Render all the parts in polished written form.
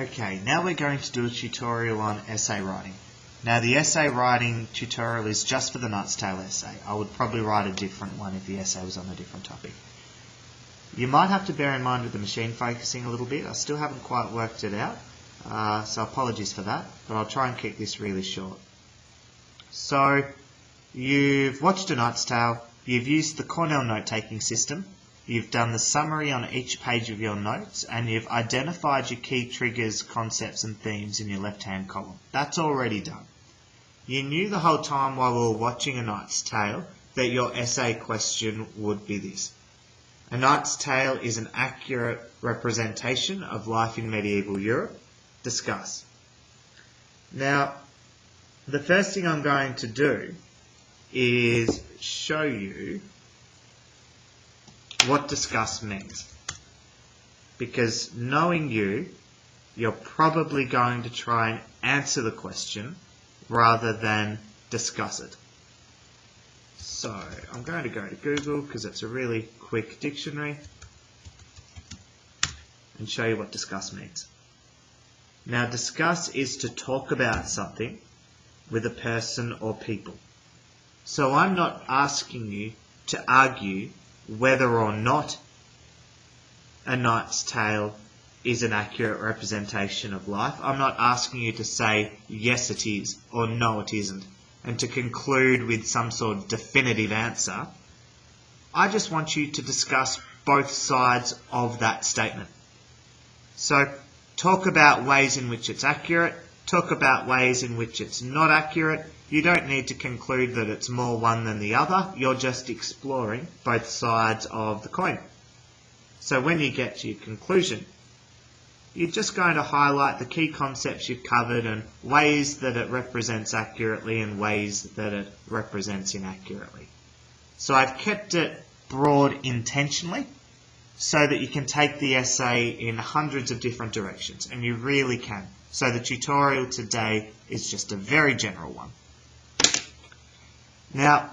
Okay, now we're going to do a tutorial on essay writing. Now the essay writing tutorial is just for the Knight's Tale essay. I would probably write a different one if the essay was on a different topic. You might have to bear in mind with the machine focusing a little bit. I still haven't quite worked it out, so apologies for that, but I'll try and keep this really short. So, you've watched A Knight's Tale, you've used the Cornell note-taking system, you've done the summary on each page of your notes, and you've identified your key triggers, concepts and themes in your left-hand column. That's already done. You knew the whole time while we were watching A Knight's Tale that your essay question would be this. A Knight's Tale is an accurate representation of life in medieval Europe. Discuss. Now, the first thing I'm going to do is show you what discuss means. Because knowing you're probably going to try and answer the question rather than discuss it. So I'm going to go to Google because it's a really quick dictionary and show you what discuss means. Now, discuss is to talk about something with a person or people. So I'm not asking you to argue whether or not A Knight's Tale is an accurate representation of life. I'm not asking you to say yes it is or no it isn't and to conclude with some sort of definitive answer. I just want you to discuss both sides of that statement. So talk about ways in which it's accurate, talk about ways in which it's not accurate. You don't need to conclude that it's more one than the other. You're just exploring both sides of the coin. So when you get to your conclusion, you're just going to highlight the key concepts you've covered and ways that it represents accurately and ways that it represents inaccurately. So I've kept it broad intentionally so that you can take the essay in hundreds of different directions, and you really can. So the tutorial today is just a very general one. Now,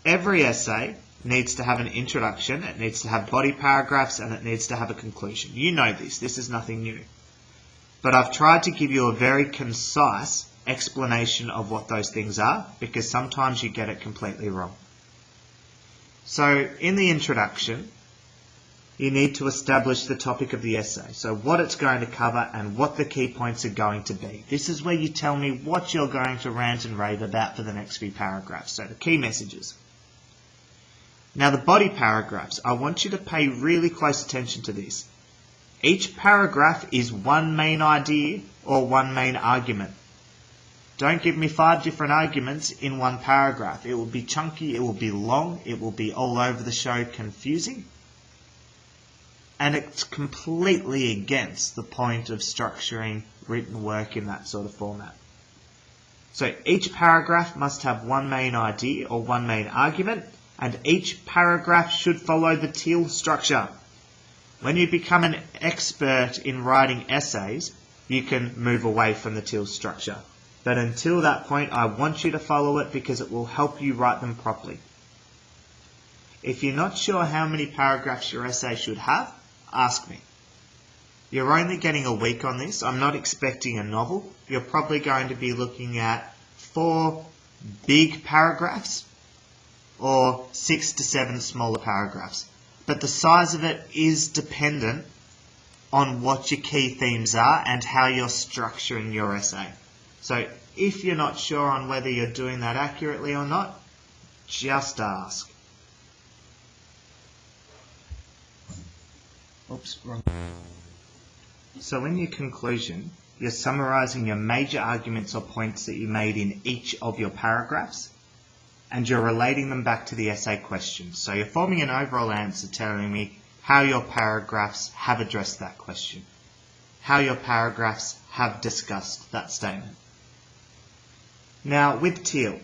every essay needs to have an introduction, it needs to have body paragraphs, and it needs to have a conclusion. You know this is nothing new. But I've tried to give you a very concise explanation of what those things are, because sometimes you get it completely wrong. So, in the introduction, you need to establish the topic of the essay, so what it's going to cover and what the key points are going to be. This is where you tell me what you're going to rant and rave about for the next few paragraphs, so the key messages. Now the body paragraphs, I want you to pay really close attention to this. Each paragraph is one main idea or one main argument. Don't give me 5 different arguments in one paragraph. It will be chunky, it will be long, it will be all over the show, confusing. And it's completely against the point of structuring written work in that sort of format. So each paragraph must have one main idea or one main argument, and each paragraph should follow the Teal structure. When you become an expert in writing essays, you can move away from the Teal structure. But until that point, I want you to follow it because it will help you write them properly. If you're not sure how many paragraphs your essay should have, ask me. You're only getting a week on this. I'm not expecting a novel. You're probably going to be looking at 4 big paragraphs or 6 to 7 smaller paragraphs. But the size of it is dependent on what your key themes are and how you're structuring your essay. So if you're not sure on whether you're doing that accurately or not, just ask. Oops, wrong. So in your conclusion, you're summarising your major arguments or points that you made in each of your paragraphs, and you're relating them back to the essay question. So you're forming an overall answer telling me how your paragraphs have addressed that question, how your paragraphs have discussed that statement. Now with Teal,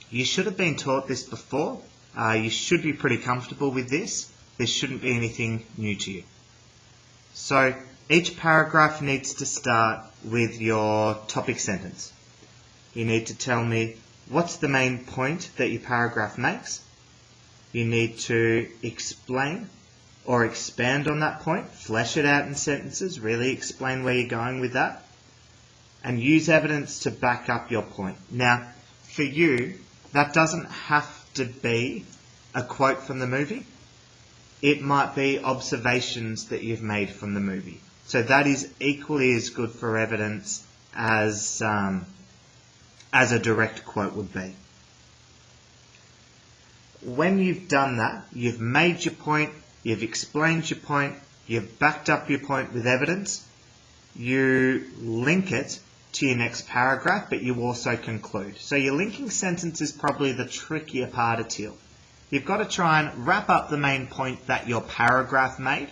you should have been taught this before. You should be pretty comfortable with this. There shouldn't be anything new to you. So each paragraph needs to start with your topic sentence. You need to tell me what's the main point that your paragraph makes. You need to explain or expand on that point, flesh it out in sentences, really explain where you're going with that, and use evidence to back up your point. Now, for you, that doesn't have to be a quote from the movie. It might be observations that you've made from the movie. So that is equally as good for evidence as a direct quote would be. When you've done that, you've made your point, you've explained your point, you've backed up your point with evidence, you link it to your next paragraph, but you also conclude. So your linking sentence is probably the trickier part of TIL. You've got to try and wrap up the main point that your paragraph made,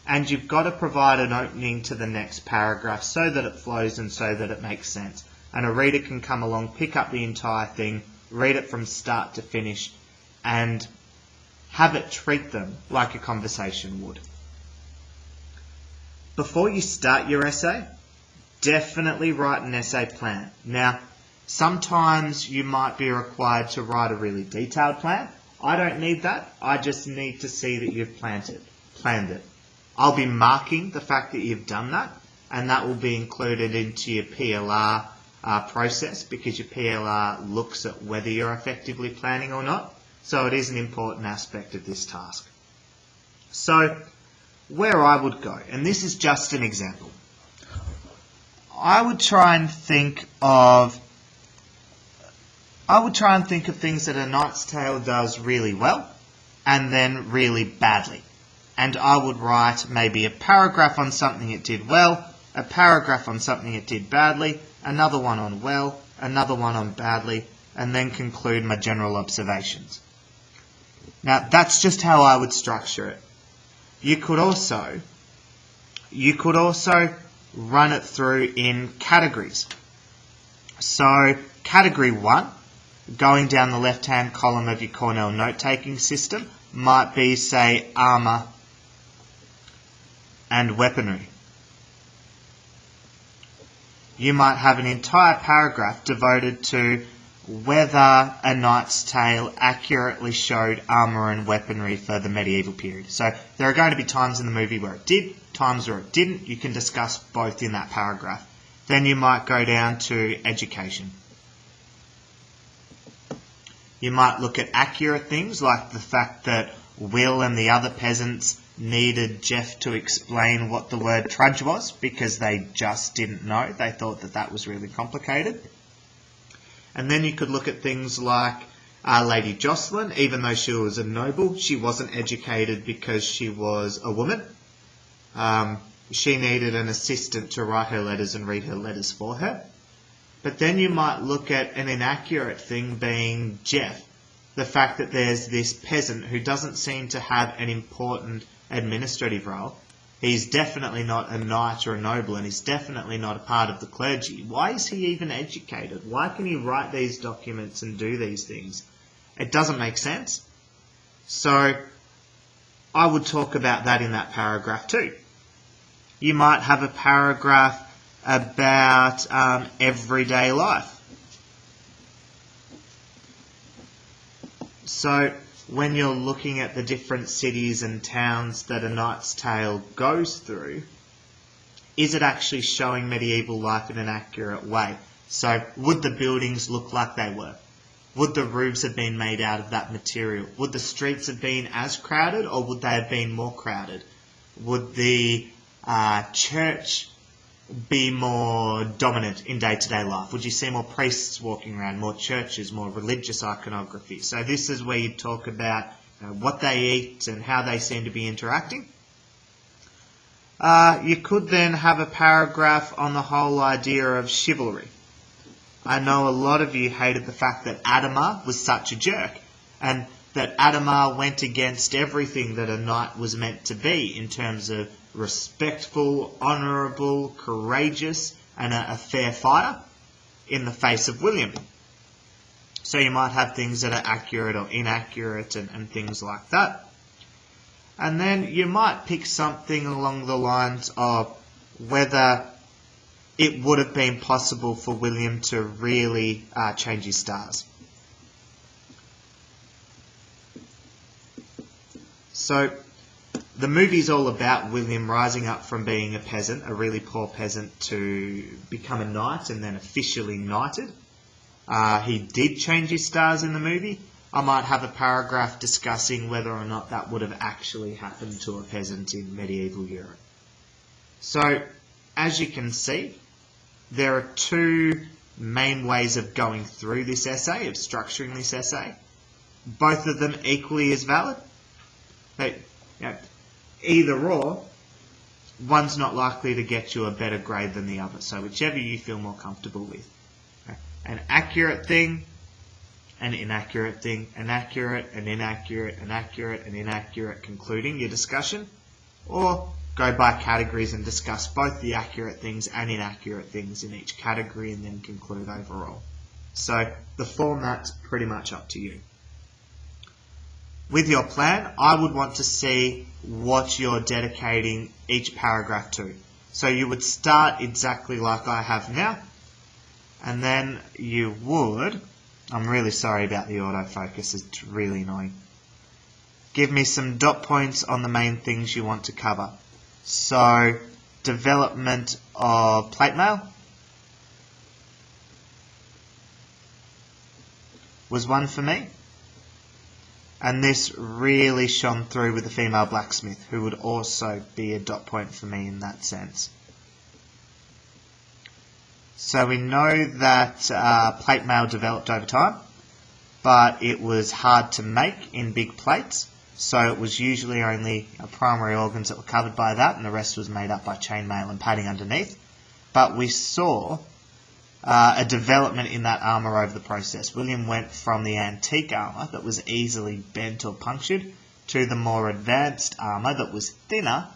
and you've got to provide an opening to the next paragraph so that it flows and so that it makes sense. And a reader can come along, pick up the entire thing, read it from start to finish, and have it treat them like a conversation would. Before you start your essay, definitely write an essay plan. Now, sometimes you might be required to write a really detailed plan. I don't need that. I just need to see that you've planned it. I'll be marking the fact that you've done that, and that will be included into your PLR process, because your PLR looks at whether you're effectively planning or not. So it is an important aspect of this task. So where I would go, and this is just an example, I would try and think of things that A Knight's Tale does really well and then really badly. And I would write maybe a paragraph on something it did well, a paragraph on something it did badly, another one on well, another one on badly, and then conclude my general observations. Now, that's just how I would structure it. You could also run it through in categories. So, category 1, going down the left-hand column of your Cornell note-taking system, might be, say, armour and weaponry. You might have an entire paragraph devoted to whether A Knight's Tale accurately showed armour and weaponry for the medieval period. So there are going to be times in the movie where it did, times where it didn't. You can discuss both in that paragraph. Then you might go down to education. You might look at accurate things like the fact that Will and the other peasants needed Jeff to explain what the word trudge was because they just didn't know. They thought that that was really complicated. And then you could look at things like Lady Jocelyn. Even though she was a noble, she wasn't educated because she was a woman. She needed an assistant to write her letters and read her letters for her. But then you might look at an inaccurate thing being Jeff. The fact that there's this peasant who doesn't seem to have an important administrative role. He's definitely not a knight or a noble, and he's definitely not a part of the clergy. Why is he even educated? Why can he write these documents and do these things? It doesn't make sense. So I would talk about that in that paragraph too. You might have a paragraph about everyday life. So when you're looking at the different cities and towns that A Knight's Tale goes through, is it actually showing medieval life in an accurate way? So would the buildings look like they were? Would the roofs have been made out of that material? Would the streets have been as crowded, or would they have been more crowded? Would the church be more dominant in day-to-day life? Would you see more priests walking around, more churches, more religious iconography? So this is where you talk about what they eat and how they seem to be interacting. You could then have a paragraph on the whole idea of chivalry. I know a lot of you hated the fact that Adamar was such a jerk, and that Adamar went against everything that a knight was meant to be in terms of respectful, honourable, courageous, and a fair fighter in the face of William. So you might have things that are accurate or inaccurate and things like that. And then you might pick something along the lines of whether it would have been possible for William to really change his stars. So The movie's all about William rising up from being a peasant, a really poor peasant, to become a knight and then officially knighted. He did change his stars in the movie. I might have a paragraph discussing whether or not that would have actually happened to a peasant in medieval Europe. So, as you can see, there are two main ways of going through this essay, of structuring this essay. Both of them equally as valid. But, either or, one's not likely to get you a better grade than the other. So whichever you feel more comfortable with. An accurate thing, an inaccurate thing, an accurate, an inaccurate, an accurate, an inaccurate, concluding your discussion. Or go by categories and discuss both the accurate things and inaccurate things in each category and then conclude overall. So the format's pretty much up to you. With your plan, I would want to see what you're dedicating each paragraph to. So you would start exactly like I have now, and then you would, I'm really sorry about the autofocus, it's really annoying. Give me some dot points on the main things you want to cover. So, development of plate mail was one for me. And this really shone through with the female blacksmith, who would also be a dot point for me in that sense. So we know that plate mail developed over time, but it was hard to make in big plates, so it was usually only primary organs that were covered by that, and the rest was made up by chainmail and padding underneath. But we saw a development in that armour over the process. William went from the antique armour that was easily bent or punctured to the more advanced armour that was thinner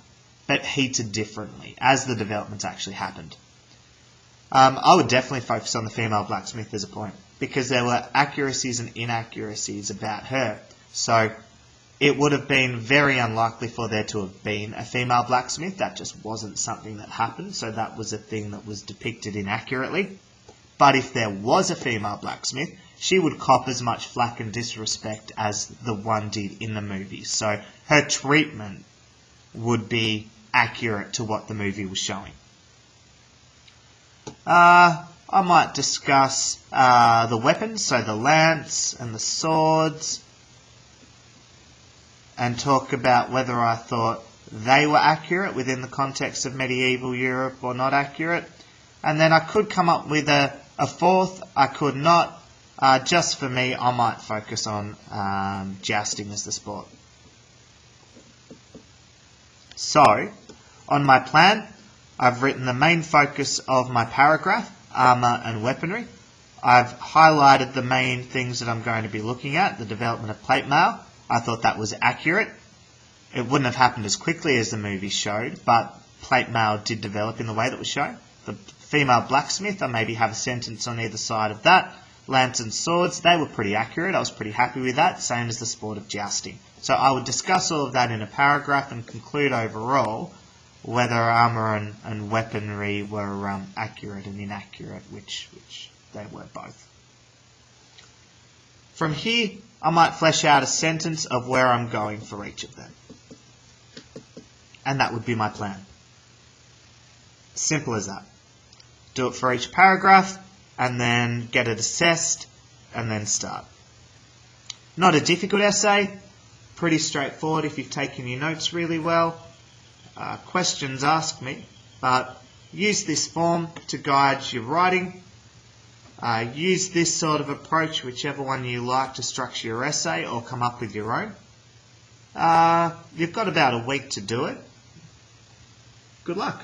but heated differently as the developments actually happened. I would definitely focus on the female blacksmith as a point because there were accuracies and inaccuracies about her. So it would have been very unlikely for there to have been a female blacksmith. That just wasn't something that happened, so that was a thing that was depicted inaccurately. But if there was a female blacksmith, she would cop as much flack and disrespect as the one did in the movie. So her treatment would be accurate to what the movie was showing. I might discuss the weapons, so the lance and the swords, and talk about whether I thought they were accurate within the context of medieval Europe or not accurate. And then I could come up with a fourth, I could not. Just for me, I might focus on jousting as the sport. So, on my plan, I've written the main focus of my paragraph, armour and weaponry. I've highlighted the main things that I'm going to be looking at, the development of plate mail. I thought that was accurate. It wouldn't have happened as quickly as the movie showed, but plate mail did develop in the way that was shown. The female blacksmith, I maybe have a sentence on either side of that. Lance and swords, they were pretty accurate. I was pretty happy with that, same as the sport of jousting. So I would discuss all of that in a paragraph and conclude overall whether armour and weaponry were accurate and inaccurate, which they were both. From here, I might flesh out a sentence of where I'm going for each of them. And that would be my plan. Simple as that. Do it for each paragraph, and then get it assessed, and then start. Not a difficult essay, pretty straightforward if you've taken your notes really well. Questions, ask me, but use this form to guide your writing. Use this sort of approach, whichever one you like, to structure your essay or come up with your own. You've got about a week to do it. Good luck.